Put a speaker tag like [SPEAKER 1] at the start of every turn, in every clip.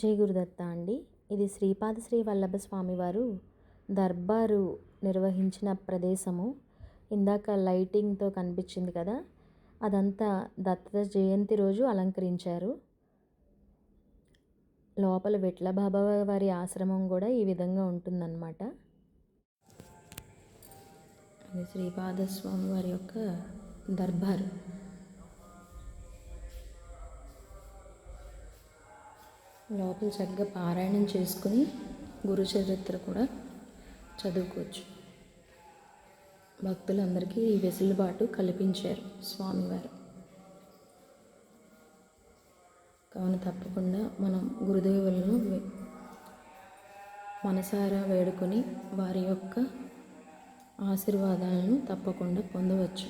[SPEAKER 1] జై గురుదత్త అండి. ఇది శ్రీపాద శ్రీ వల్లభ స్వామివారు దర్బారు నిర్వహించిన ప్రదేశము. ఇందాక లైటింగ్తో కనిపించింది కదా, అదంతా దత్త జయంతి రోజు అలంకరించారు. లోపల విట్ల బాబా వారి ఆశ్రమం కూడా ఈ విధంగా ఉంటుందన్నమాట. అది శ్రీపాద స్వామి వారి యొక్క దర్బారు. లోపల చక్కగా పారాయణం చేసుకుని గురు చరిత్ర కూడా చదువుకోవచ్చు. భక్తులందరికీ ఈ వెసులుబాటు కల్పించారు స్వామివారు. కావున తప్పకుండా మనం గురుదేవులను మనసారా వేడుకొని వారి యొక్క ఆశీర్వాదాలను తప్పకుండా పొందవచ్చు.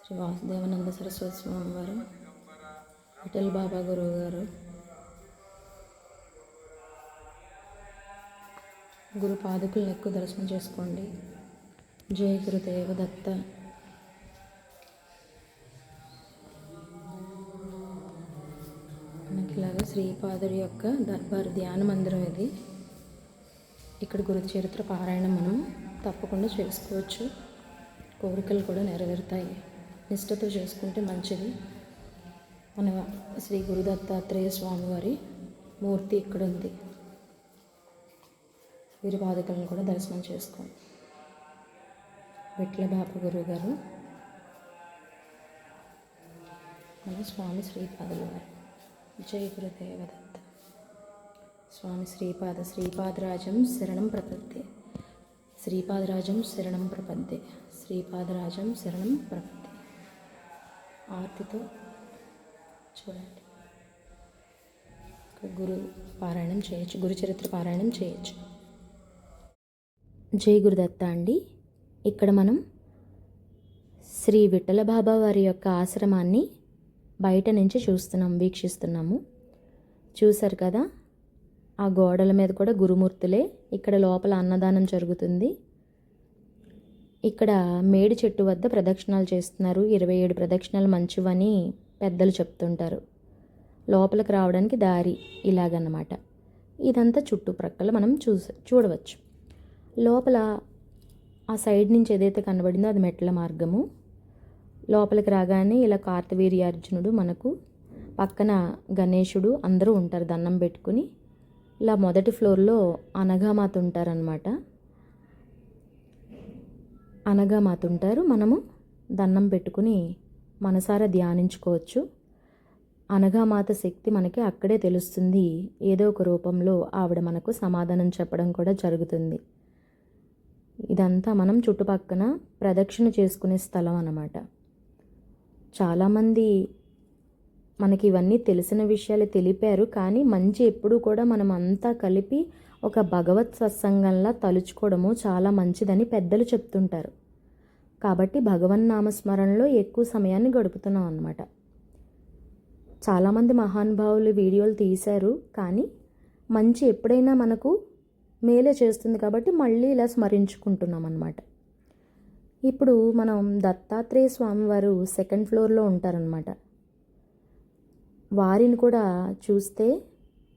[SPEAKER 1] శ్రీ వాసుదేవానంద సరస్వతి స్వామి వారు, విఠల్ బాబా గురువు గారు, గురు పాదుకులను ఎక్కువ దర్శనం చేసుకోండి. జయ గురుదేవ దత్త. మనకి ఇలాగా శ్రీపాదుడి యొక్క దర్బారు ధ్యాన మందిరం ఇది. ఇక్కడ గురు చరిత్ర పారాయణం మనం తప్పకుండా చేసుకోవచ్చు. కోరికలు కూడా నెరవేరుతాయి. నిష్ఠతో చేసుకుంటే మంచిది. మన శ్రీ గురు దత్తాత్రేయ స్వామివారి మూర్తి ఇక్కడ ఉంది. వీరి పాదుకలను కూడా దర్శనం చేసుకోండి. విట్ల బాబా గురువు గారు, మన స్వామి శ్రీపాదుల వారు. జై గురుదేవ దత్త. స్వామి శ్రీపాదరాజం శరణం ప్రపద్దే. శ్రీపాదరాజం శరణం ప్రపద్దే. శ్రీపాదరాజం శరణం ప్రపద్దే. ఆర్తితో చూడండి. గురు పారాయణం చేయొచ్చు, గురు చరిత్ర పారాయణం చేయొచ్చు. జై గురుదత్త అండి. ఇక్కడ మనం శ్రీ విఠల బాబా వారి యొక్క ఆశ్రమాన్ని బయట నుంచి వీక్షిస్తున్నాము. చూశారు కదా, ఆ గోడల మీద కూడా గురుమూర్తులే. ఇక్కడ లోపల అన్నదానం జరుగుతుంది. ఇక్కడ మేడి చెట్టు వద్ద ప్రదక్షిణాలు చేస్తున్నారు. 27 ప్రదక్షిణాలు మంచివని పెద్దలు చెప్తుంటారు. లోపలికి రావడానికి దారి ఇలాగన్నమాట. ఇదంతా చుట్టుప్రక్కల మనం చూడవచ్చు. లోపల ఆ సైడ్ నుంచి ఏదైతే కనబడిందో అది మెట్ల మార్గము. లోపలికి రాగానే ఇలా కార్తవీర్యార్జునుడు, మనకు పక్కన గణేశుడు అందరూ ఉంటారు దండం పెట్టుకుని. ఇలా మొదటి ఫ్లోర్లో అనఘామాత ఉంటారనమాట. అనఘామాత ఉంటారు. మనము దండం పెట్టుకుని మనసారా ధ్యానించుకోవచ్చు. అనఘామాత శక్తి మనకి అక్కడే తెలుస్తుంది. ఏదో ఒక రూపంలో ఆవిడ మనకు సమాధానం చెప్పడం కూడా జరుగుతుంది. ఇదంతా మనం చుట్టుపక్కన ప్రదక్షిణ చేసుకునే స్థలం అన్నమాట. చాలామంది మనకి ఇవన్నీ తెలిసిన విషయాలు తెలిపారు, కానీ మంచి ఎప్పుడూ కూడా మనం అంతా కలిపి ఒక భగవత్ సత్సంగంలా తలుచుకోవడము చాలా మంచిదని పెద్దలు చెప్తుంటారు. కాబట్టి భగవన్నామస్మరణలో ఎక్కువ సమయాన్ని గడుపుతున్నాం అన్నమాట. చాలామంది మహానుభావులు వీడియోలు తీశారు, కానీ మంచి ఎప్పుడైనా మనకు మేలే చేస్తుంది కాబట్టి మళ్ళీ ఇలా స్మరించుకుంటున్నాం అన్నమాట. ఇప్పుడు మనం దత్తాత్రేయ స్వామివారు 2nd ఫ్లోర్లో ఉంటారనమాట. వారిని కూడా చూస్తే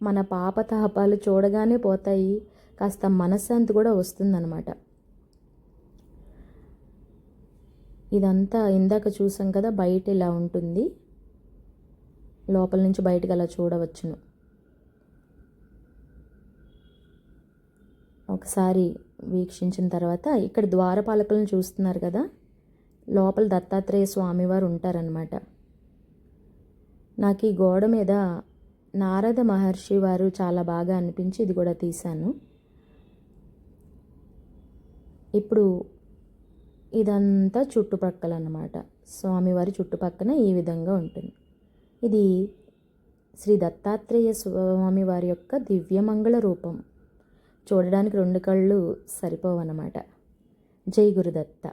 [SPEAKER 1] మన పాపతాపాలు చూడగానే పోతాయి. కాస్త మనశ్శాంతి కూడా వస్తుందన్నమాట. ఇదంతా ఇందాక చూసాం కదా, బయట ఇలా ఉంటుంది. లోపల నుంచి బయటకు అలా చూడవచ్చును. ఒకసారి వీక్షించిన తర్వాత ఇక్కడ ద్వారపాలకులను చూస్తున్నారు కదా, లోపల దత్తాత్రేయ స్వామివారు ఉంటారనమాట. నాకు ఈ గోడ మీద నారద మహర్షి వారు చాలా బాగా అనిపించి ఇది కూడా తీశాను. ఇప్పుడు ఇదంతా చుట్టుపక్కల అన్నమాట. స్వామివారి చుట్టుపక్కన ఈ విధంగా ఉంటుంది. ఇది శ్రీ దత్తాత్రేయ స్వామి వారి యొక్క దివ్యమంగళ రూపం. చూడడానికి 2 కళ్ళు సరిపోవన్నమాట. జై గురుదత్త.